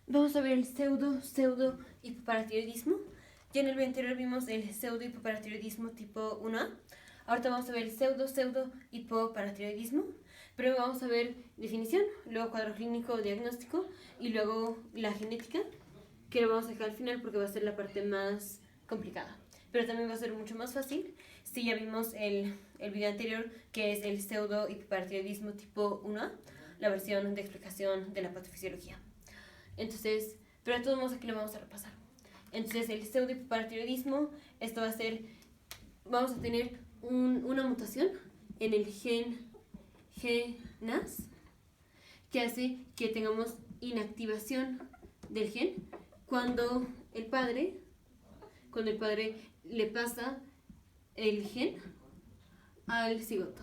Vamos a ver el pseudo hipoparatiroidismo. Ya en el video anterior vimos el pseudo hipoparatiroidismo tipo 1A. Ahorita vamos a ver el pseudo hipoparatiroidismo. Pero vamos a ver definición, luego cuadro clínico, diagnóstico y luego la genética, que lo vamos a dejar al final porque va a ser la parte más complicada. Pero también va a ser mucho más fácil si ya vimos el video anterior, que es el pseudo hipoparatiroidismo tipo 1A, la versión de explicación de la patofisiología. Entonces, pero de todos modos aquí lo vamos a repasar. Entonces, el pseudohipoparatiroidismo, esto va a ser, vamos a tener una mutación en el gen GNAS que hace que tengamos inactivación del gen cuando el padre le pasa el gen al cigoto.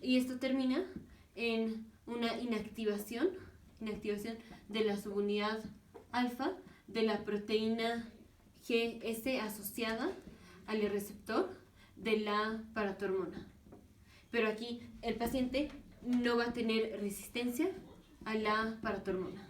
Y esto termina en una inactivación de la subunidad alfa de la proteína GS asociada al receptor de la paratormona. Pero aquí el paciente no va a tener resistencia a la paratormona.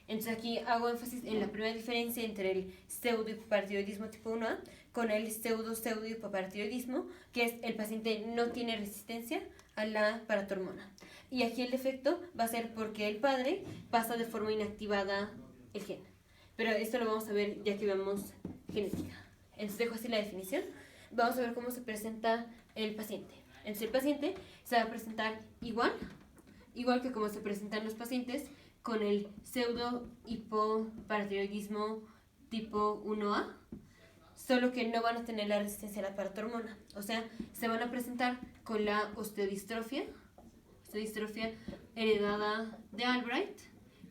Entonces aquí hago énfasis en la primera diferencia entre el pseudohipoparatiroidismo tipo 1A con el pseudohipoparatiroidismo, que es el paciente no tiene resistencia a la paratormona. Y aquí el defecto va a ser porque el padre pasa de forma inactivada el gen. Pero esto lo vamos a ver ya que veamos genética. Entonces dejo así la definición. Vamos a ver cómo se presenta el paciente. Entonces el paciente se va a presentar igual que como se presentan los pacientes con el pseudo hipoparatiroidismo tipo 1A, solo que no van a tener la resistencia a la paratormona. O sea, se van a presentar con la osteodistrofia heredada de Albright,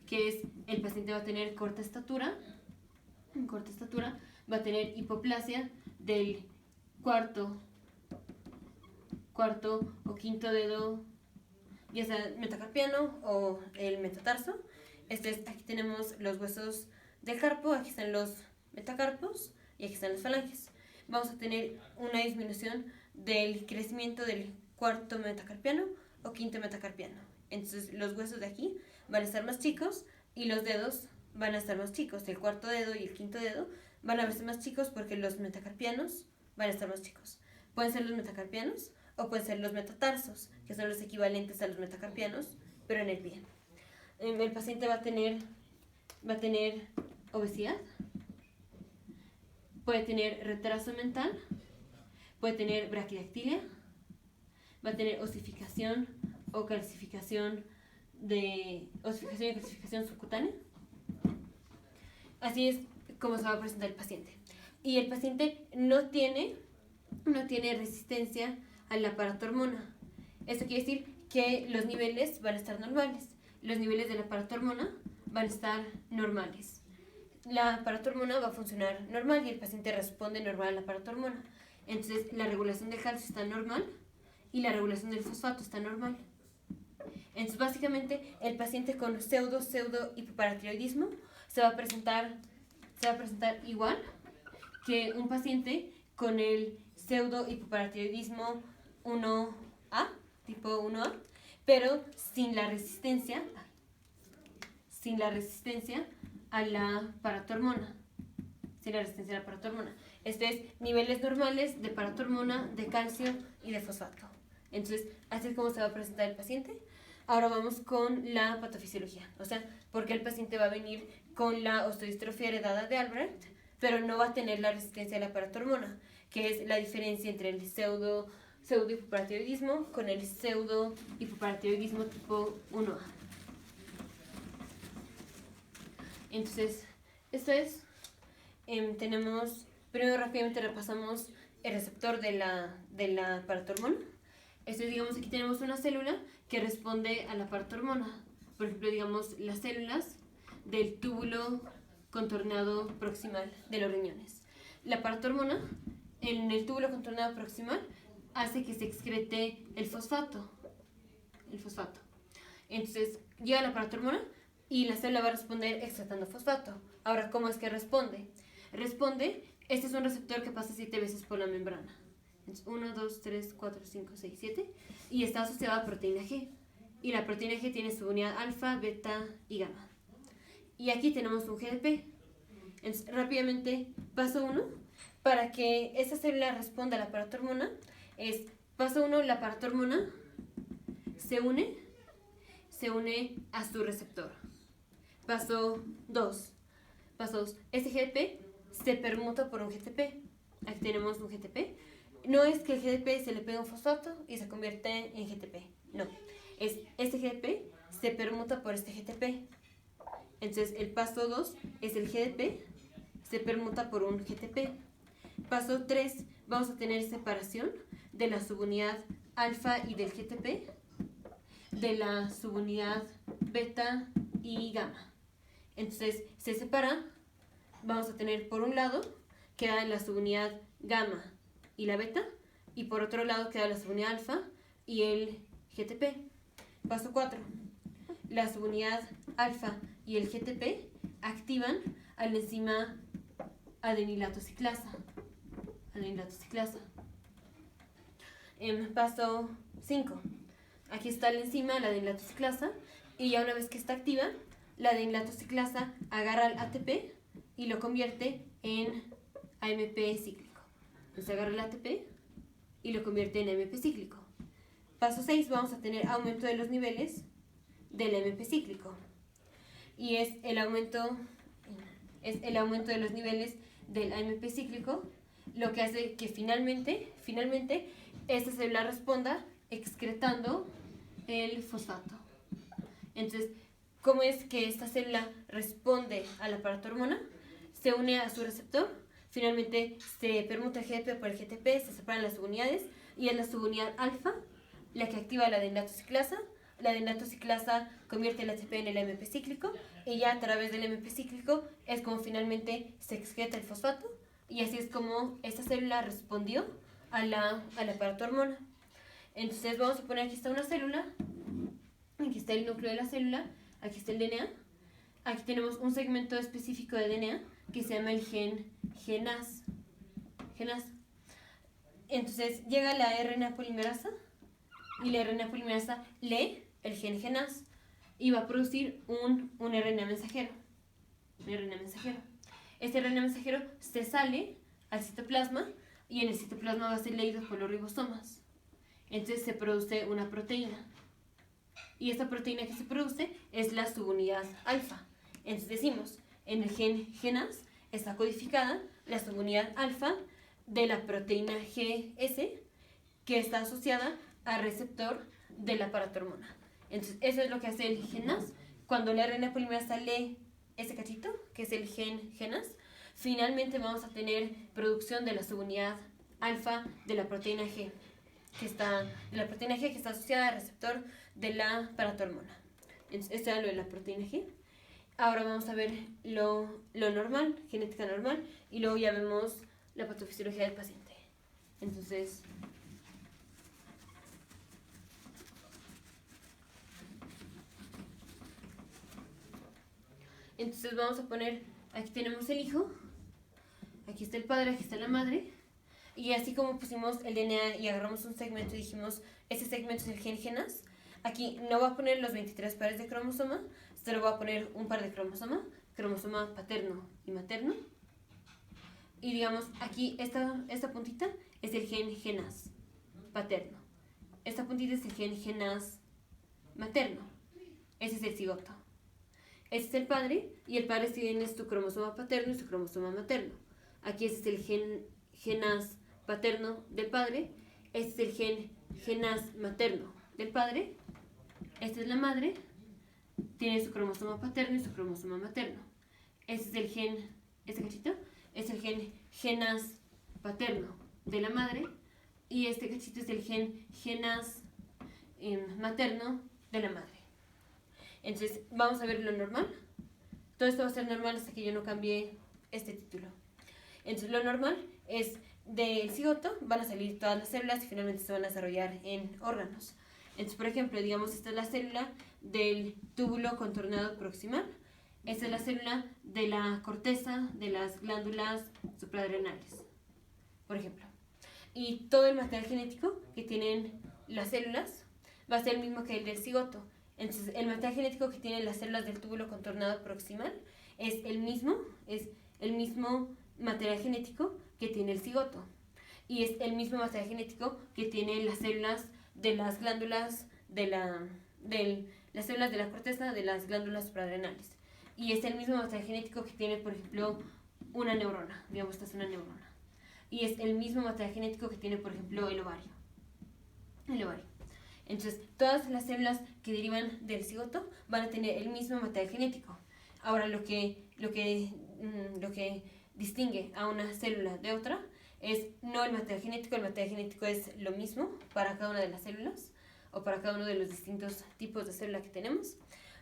que es el paciente va a tener corta estatura, va a tener hipoplasia del cuarto o quinto dedo, ya sea metacarpiano o el metatarso. Aquí tenemos los huesos del carpo, aquí están los metacarpos y aquí están las falanges. Vamos a tener una disminución del crecimiento del cuarto metacarpiano o quinto metacarpiano. Entonces los huesos de aquí van a estar más chicos y los dedos van a estar más chicos. El cuarto dedo y el quinto dedo van a verse más chicos porque los metacarpianos van a estar más chicos. Pueden ser los metacarpianos o pueden ser los metatarsos, que son los equivalentes a los metacarpianos, pero en el pie. El paciente va a tener obesidad, puede tener retraso mental, puede tener braquidactilia, va a tener osificación o calcificación y calcificación subcutánea. Así es como se va a presentar el paciente. Y el paciente no tiene resistencia a la paratormona. Esto quiere decir que los niveles van a estar normales. Los niveles de la paratormona van a estar normales. La paratormona va a funcionar normal y el paciente responde normal a la paratormona. Entonces la regulación del calcio está normal y la regulación del fosfato está normal. Entonces básicamente el paciente con pseudo hipoparatiroidismo se va a presentar igual que un paciente con el pseudo hipoparatiroidismo 1A, tipo 1A, pero sin la resistencia a la paratormona. Esto es niveles normales de paratormona, de calcio y de fosfato. Entonces, así es como se va a presentar el paciente. Ahora vamos con la patofisiología. O sea, porque el paciente va a venir con la osteodistrofia heredada de Albright, pero no va a tener la resistencia a la paratormona, que es la diferencia entre el pseudo hipoparatiroidismo con el pseudo hipoparatiroidismo tipo 1A. Entonces, esto es, tenemos, primero rápidamente repasamos el receptor de la paratormona. Digamos, aquí tenemos una célula que responde a la paratormona. Por ejemplo, digamos, las células del túbulo contorneado proximal de los riñones. La paratormona en el túbulo contorneado proximal hace que se excrete el fosfato. Entonces, llega la paratormona y la célula va a responder excretando fosfato. Ahora, ¿cómo es que responde? Este es un receptor que pasa 7 veces por la membrana. 1, 2, 3, 4, 5, 6, 7 y está asociado a proteína G. y la proteína G tiene subunidad alfa, beta y gamma. Y aquí tenemos un GDP. Entonces, rápidamente, paso 1, para que esta célula responda a la paratormona, es paso 1, la paratormona se une a su receptor. Paso 2, este GDP se permuta por un GTP. Aquí tenemos un GTP. No es que el GDP se le pegue un fosfato y se convierte en GTP. No. Este GDP se permuta por este GTP. Entonces, el paso 2 es el GDP se permuta por un GTP. Paso 3, vamos a tener separación de la subunidad alfa y del GTP, de la subunidad beta y gamma. Entonces, se separa, vamos a tener por un lado, queda la subunidad gamma y la beta, y por otro lado queda la subunidad alfa y el GTP. Paso 4. La subunidad alfa y el GTP activan a la enzima adenilato ciclasa. En paso 5. Aquí está la enzima, la adenilato ciclasa, y ya una vez que está activa, la adenilato ciclasa agarra el ATP y lo convierte en AMP cíclico. Entonces agarra el ATP y lo convierte en AMP cíclico. Paso 6, vamos a tener aumento de los niveles del AMP cíclico. Y es el aumento de los niveles del AMP cíclico lo que hace que finalmente esta célula responda excretando el fosfato. Entonces, ¿cómo es que esta célula responde a la paratormona? Se une a su receptor, finalmente se permuta el GDP por el GTP, se separan las subunidades y es la subunidad alfa la que activa la adenilato ciclasa. La adenilato ciclasa convierte el ATP en el AMP cíclico y ya a través del AMP cíclico es como finalmente se excreta el fosfato y así es como esta célula respondió a la paratormona. Entonces vamos a poner aquí está una célula, aquí está el núcleo de la célula, aquí está el DNA, aquí tenemos un segmento específico de DNA que se llama el GNAS. Entonces llega la RNA polimerasa y la RNA polimerasa lee el gen GNAS y va a producir un RNA mensajero. Este RNA mensajero se sale al citoplasma y en el citoplasma va a ser leído por los ribosomas. Entonces se produce una proteína. Y esta proteína que se produce es la subunidad alfa. Entonces decimos, en el gen GNAS está codificada la subunidad alfa de la proteína GS que está asociada al receptor de la paratormona. Entonces eso es lo que hace el GNAS. Cuando la RNA polimerasa lee ese cachito, que es el gen GNAS, finalmente vamos a tener producción de la subunidad alfa de la proteína G, que está asociada al receptor de la paratormona. Entonces, esto era lo de la proteína G. Ahora vamos a ver lo normal, genética normal, y luego ya vemos la patofisiología del paciente. Entonces, vamos a poner, aquí tenemos el hijo, aquí está el padre, aquí está la madre, y así como pusimos el DNA y agarramos un segmento y dijimos, ese segmento es el gen GNAS, aquí no voy a poner los 23 pares de cromosoma, solo voy a poner un par de cromosoma paterno y materno, y digamos, aquí esta puntita es el gen GNAS paterno, esta puntita es el gen GNAS materno, ese es el cigoto. Este es el padre, y el padre tiene su cromosoma paterno y su cromosoma materno. Aquí este es el GNAS paterno del padre, este es el GNAS materno del padre, esta es la madre, tiene su cromosoma paterno y su cromosoma materno. Este es el cachito, es el gen GNAS paterno de la madre, y este cachito es el gen GNAS materno de la madre. Entonces, vamos a ver lo normal. Todo esto va a ser normal hasta que yo no cambie este título. Entonces, lo normal es del cigoto, van a salir todas las células y finalmente se van a desarrollar en órganos. Entonces, por ejemplo, digamos, esta es la célula del túbulo contornado proximal. Esta es la célula de la corteza de las glándulas suprarrenales, por ejemplo. Y todo el material genético que tienen las células va a ser el mismo que el del cigoto. Entonces, el material genético que tienen las células del túbulo contornado proximal es el mismo material genético que tiene el cigoto. Y es el mismo material genético que tienen las células de las glándulas las células de la corteza de las glándulas suprarrenales. Y es el mismo material genético que tiene, por ejemplo, una neurona. Digamos, esta es una neurona. Y es el mismo material genético que tiene, por ejemplo, el ovario. Entonces, todas las células que derivan del cigoto van a tener el mismo material genético. Ahora, lo que distingue a una célula de otra es no el material genético es lo mismo para cada una de las células o para cada uno de los distintos tipos de célula que tenemos.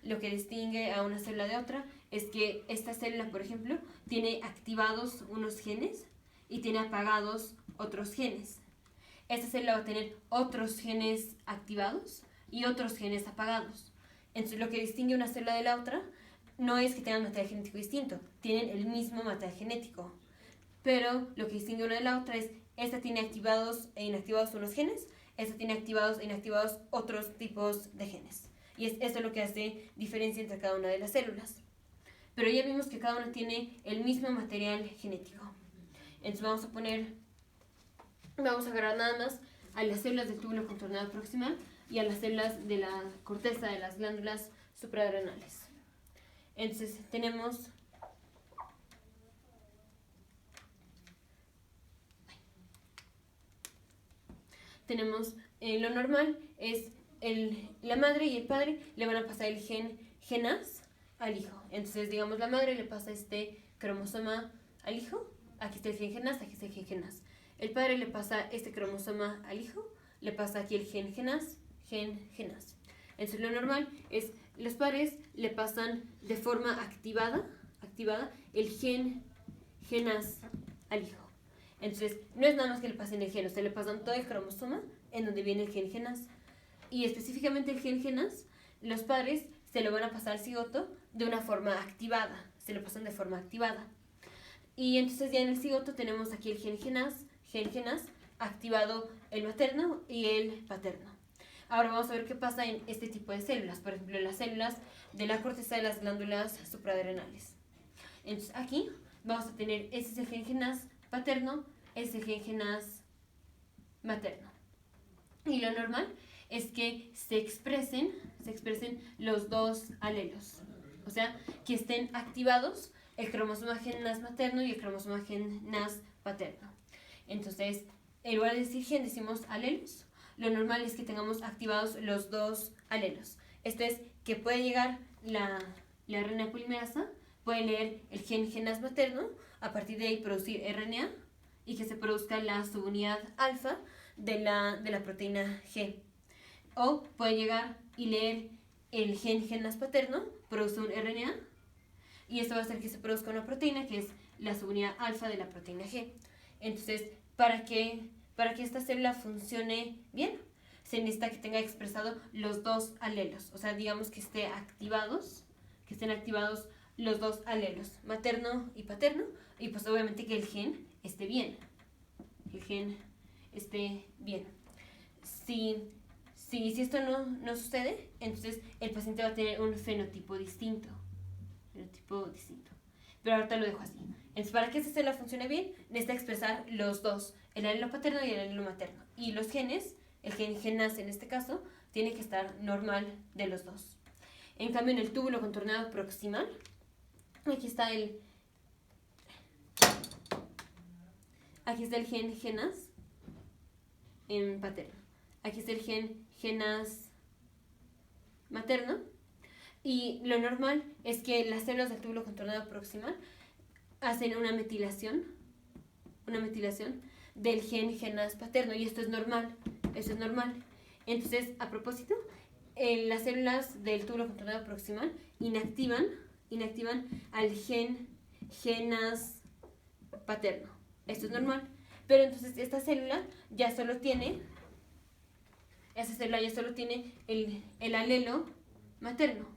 Lo que distingue a una célula de otra es que esta célula, por ejemplo, tiene activados unos genes y tiene apagados otros genes. Esta célula va a tener otros genes activados y otros genes apagados. Entonces, lo que distingue una célula de la otra no es que tengan material genético distinto, tienen el mismo material genético. Pero lo que distingue una de la otra es, esta tiene activados e inactivados unos genes, esta tiene activados e inactivados otros tipos de genes. Y es eso lo que hace diferencia entre cada una de las células. Pero ya vimos que cada una tiene el mismo material genético. Entonces vamos a agarrar nada más a las células del túbulo contornado proximal y a las células de la corteza de las glándulas suprarrenales. Entonces tenemos lo normal es la madre y el padre le van a pasar el gen GNAS al hijo. Entonces, digamos, la madre le pasa este cromosoma al hijo, aquí está el gen GNAS, aquí está el gen GNAS. El padre le pasa este cromosoma al hijo, le pasa aquí el gen GNAS. Entonces, lo normal es, los padres le pasan de forma activada el gen GNAS al hijo. Entonces, no es nada más que le pasen el gen, o sea, le pasan todo el cromosoma en donde viene el gen GNAS. Y específicamente el gen GNAS, los padres se lo van a pasar al cigoto de una forma activada, se lo pasan de forma activada. Y entonces ya en el cigoto tenemos aquí el gen GNAS activado el materno y el paterno. Ahora vamos a ver qué pasa en este tipo de células, por ejemplo, las células de la corteza de las glándulas suprarrenales. Entonces aquí vamos a tener, este es el gen GNAS paterno, este es el gen GNAS materno. Y lo normal es que se expresen los dos alelos, o sea, que estén activados el cromosoma GNAS materno y el cromosoma GNAS paterno. Entonces, en lugar de decir gen, decimos alelos. Lo normal es que tengamos activados los dos alelos. Esto es que puede llegar la RNA polimerasa, puede leer el gen GNAS materno, a partir de ahí producir RNA y que se produzca la subunidad alfa de la proteína G. O puede llegar y leer el gen GNAS paterno, produce un RNA y esto va a hacer que se produzca una proteína que es la subunidad alfa de la proteína G. Entonces, para que esta célula funcione bien, se necesita que tenga expresado los dos alelos, o sea, digamos que estén activados los dos alelos, materno y paterno, y pues obviamente que el gen esté bien. Si esto no sucede, entonces el paciente va a tener un fenotipo distinto. Pero ahorita lo dejo así. Entonces, para que esta célula funcione bien, necesita expresar los dos, el alelo paterno y el alelo materno. Y los genes, el gen GNAS en este caso, tiene que estar normal de los dos. En cambio, en el túbulo contornado proximal, aquí está el gen GNAS en paterno. Aquí está el gen GNAS materno. Y lo normal es que las células del túbulo contornado proximal hacen una metilación del gen GNAS paterno, y esto es normal. Entonces, a propósito, las células del túbulo contornado proximal inactivan al gen GNAS paterno. Esto es normal. Pero entonces esta célula ya solo tiene el alelo materno.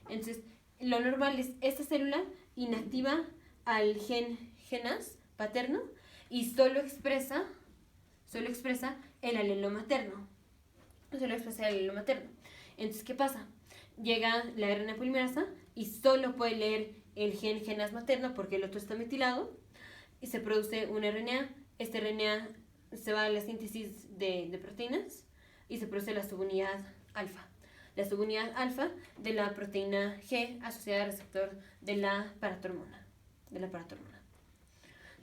Entonces, lo normal es esta célula inactiva al gen GNAS paterno y solo expresa el alelo materno. Entonces, ¿qué pasa? llega la RNA polimerasa y solo puede leer el gen GNAS materno porque el otro está metilado y se produce un RNA. Este RNA se va a la síntesis de proteínas y se produce la subunidad alfa. La subunidad alfa de la proteína G asociada al receptor de la paratormona.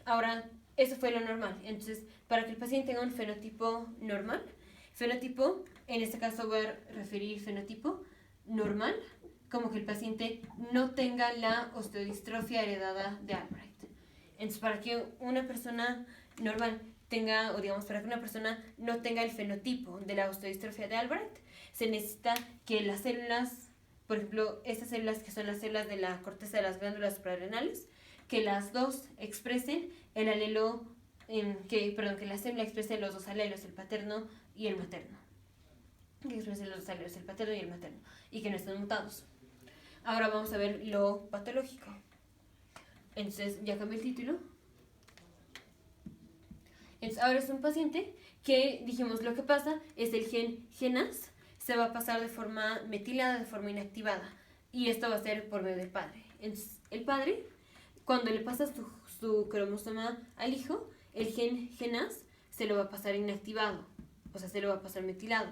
Ahora, eso fue lo normal. Entonces, para que el paciente tenga un fenotipo normal, fenotipo, en este caso voy a referir fenotipo normal, como que el paciente no tenga la osteodistrofia heredada de Albright. Entonces, para que una persona normal tenga, o digamos, para que una persona no tenga el fenotipo de la osteodistrofia de Albright, se necesita que las células, por ejemplo, estas células que son las células de la corteza de las glándulas suprarrenales, que las dos expresen el alelo, que la célula exprese los dos alelos, el paterno y el materno. Que expresen los dos alelos, el paterno y el materno, y que no estén mutados. Ahora vamos a ver lo patológico. Entonces, ya cambié el título. Entonces, ahora es un paciente que, dijimos, lo que pasa es el gen GNAS se va a pasar de forma metilada, de forma inactivada. Y esto va a ser por medio del padre. Entonces, el padre, cuando le pasa su cromosoma al hijo, el gen GNAS se lo va a pasar inactivado, o sea, se lo va a pasar metilado.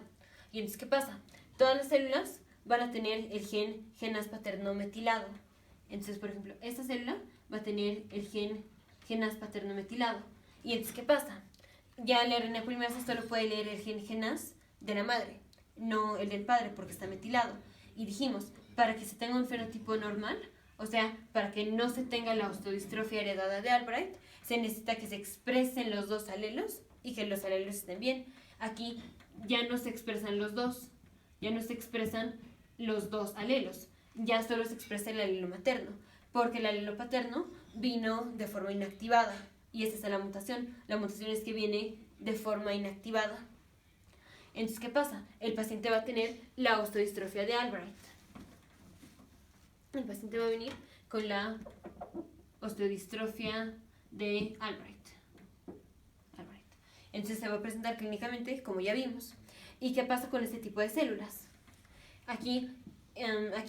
Y entonces, ¿qué pasa? Todas las células van a tener el gen GNAS paterno metilado. Entonces, por ejemplo, esta célula va a tener el gen GNAS paterno metilado. Y entonces, ¿qué pasa? Ya la RNA polimerasa solo puede leer el gen GNAS de la madre, no el del padre, porque está metilado. Y dijimos, para que se tenga un fenotipo normal, o sea, para que no se tenga la osteodistrofia heredada de Albright, se necesita que se expresen los dos alelos y que los alelos estén bien. Aquí ya no se expresan los dos, ya no se expresan los dos alelos, ya solo se expresa el alelo materno, porque el alelo paterno vino de forma inactivada. Y esa es la mutación. La mutación es que viene de forma inactivada. Entonces, ¿qué pasa? El paciente va a tener la osteodistrofia de Albright. El paciente va a venir con la osteodistrofia de Albright. Entonces se va a presentar clínicamente, como ya vimos. ¿Y qué pasa con este tipo de células? Aquí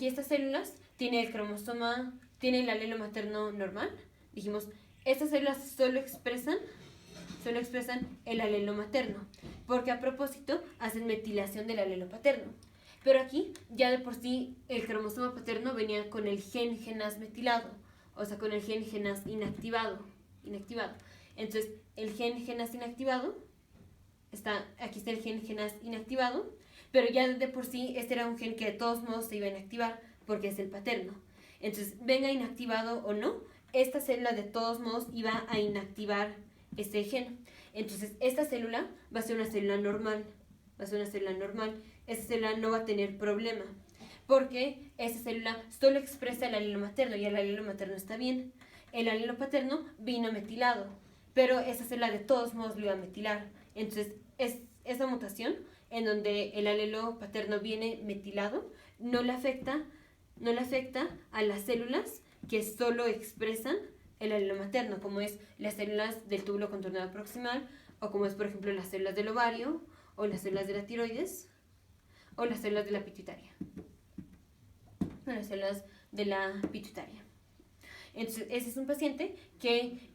estas células tienen el cromosoma, tienen el alelo materno normal. Dijimos, estas células solo expresan el alelo materno, porque a propósito hacen metilación del alelo paterno. Pero aquí ya de por sí el cromosoma paterno venía con el gen GNAS metilado, o sea, con el gen GNAS inactivado. Entonces, el gen GNAS inactivado, aquí está el gen GNAS inactivado, pero ya de por sí este era un gen que de todos modos se iba a inactivar porque es el paterno. Entonces, venga inactivado o no, esta célula de todos modos iba a inactivar este gen. Entonces, esta célula va a ser una célula normal. Esta célula no va a tener problema, porque esta célula solo expresa el alelo materno y el alelo materno está bien. El alelo paterno vino metilado, pero esa célula de todos modos lo iba a metilar. Entonces, esa mutación en donde el alelo paterno viene metilado no le afecta a las células que solo expresan el alelo materno, como es las células del túbulo contornado proximal, o como es, por ejemplo, las células del ovario, o las células de la tiroides, o las células de la pituitaria. Entonces, ese es un paciente que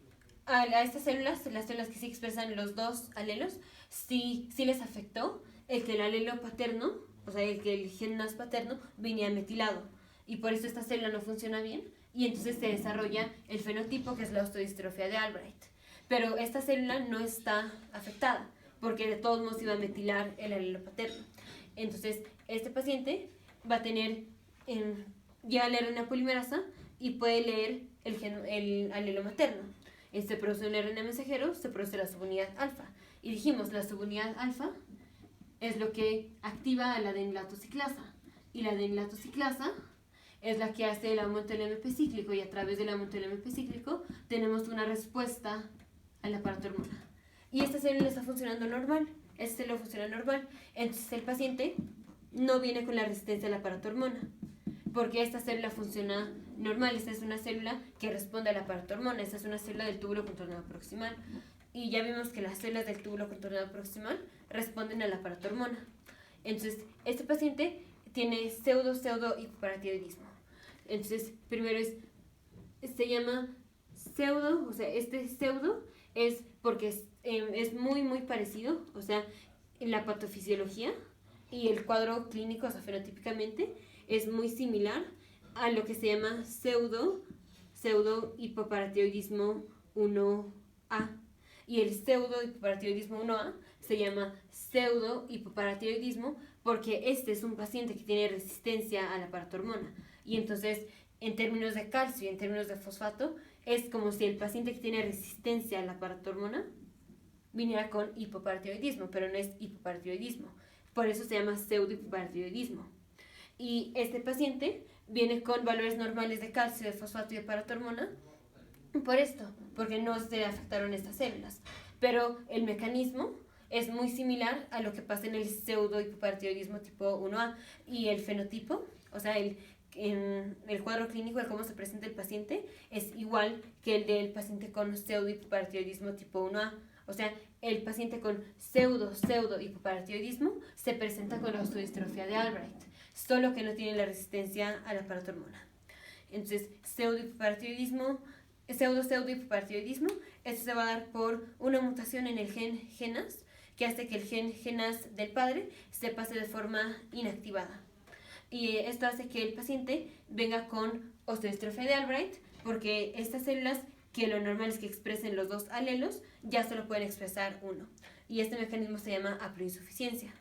a estas células, las células que sí expresan los dos alelos, sí les afectó el que el alelo paterno, o sea, el que el gen NAS paterno venía metilado. Y por eso esta célula no funciona bien, y entonces se desarrolla el fenotipo que es la osteodistrofia de Albright. Pero esta célula no está afectada, porque de todos modos iba a metilar el alelo paterno. Entonces, este paciente va a tener ya la RNA polimerasa y puede leer el alelo materno. Se produce un RNA mensajero, se produce la subunidad alfa. Y dijimos, la subunidad alfa es lo que activa a la adenilatoxiclasa. Y la adenilatoxiclasa es la que hace el aumento del MP cíclico, y a través del aumento del MP cíclico tenemos una respuesta a la paratormona. Y esta célula está funcionando normal, entonces el paciente no viene con la resistencia a la paratormona, porque esta célula funciona normal. Esta es una célula que responde a la paratormona, esta es una célula del túbulo contornado proximal, y ya vimos que las células del túbulo contornado proximal responden a la paratormona. Entonces, este paciente tiene pseudo hipoparatiroidismo. Entonces, primero se llama pseudo, o sea, este pseudo es porque es muy parecido, o sea, en la patofisiología y el cuadro clínico, o sea, fenotípicamente, es muy similar a lo que se llama pseudo hipoparatiroidismo 1A. Y el pseudo hipoparatiroidismo 1A se llama pseudo hipoparatiroidismo porque este es un paciente que tiene resistencia a la paratormona. Y entonces, en términos de calcio y en términos de fosfato, es como si el paciente que tiene resistencia a la paratormona viniera con hipoparatiroidismo, pero no es hipoparatiroidismo. Por eso se llama pseudo hipoparatiroidismo. Y este paciente viene con valores normales de calcio, de fosfato y de paratormona por esto, porque no se le afectaron estas células. Pero el mecanismo es muy similar a lo que pasa en el pseudo hipoparatiroidismo tipo 1A y el fenotipo, o sea, en el cuadro clínico de cómo se presenta el paciente es igual que el del paciente con pseudo hipoparatiroidismo tipo 1A. O sea, el paciente con pseudo hipoparatiroidismo se presenta con la osteodistrofia de Albright, solo que no tiene la resistencia a la paratormona. Entonces, pseudo hipoparatiroidismo, esto se va a dar por una mutación en el gen GENAS, que hace que el gen GENAS del padre se pase de forma inactivada. Y esto hace que el paciente venga con osteodistrofia de Albright, porque estas células, que lo normal es que expresen los dos alelos, ya solo pueden expresar uno. Y este mecanismo se llama haploinsuficiencia.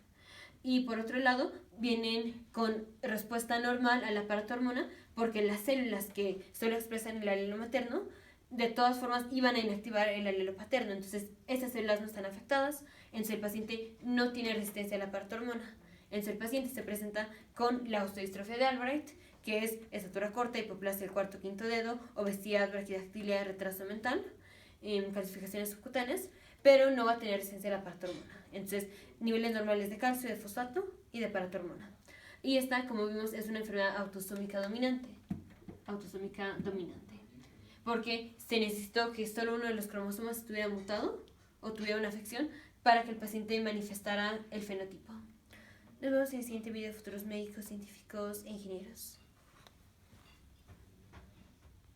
Y por otro lado, vienen con respuesta normal a la paratormona, porque las células que solo expresan el alelo materno, de todas formas iban a inactivar el alelo paterno. Entonces, esas células no están afectadas, entonces el paciente no tiene resistencia a la paratormona. Entonces, el paciente se presenta con la osteodistrofia de Albright, que es estatura corta, hipoplasia del cuarto quinto dedo, obesidad, braquidactilia, retraso mental, calcificaciones subcutáneas, pero no va a tener resistencia a la paratormona. Entonces, niveles normales de calcio, de fosfato y de paratormona. Y esta, como vimos, es una enfermedad autosómica dominante. Porque se necesitó que solo uno de los cromosomas estuviera mutado o tuviera una afección para que el paciente manifestara el fenotipo. Nos vemos en el siguiente video de futuros médicos, científicos e ingenieros.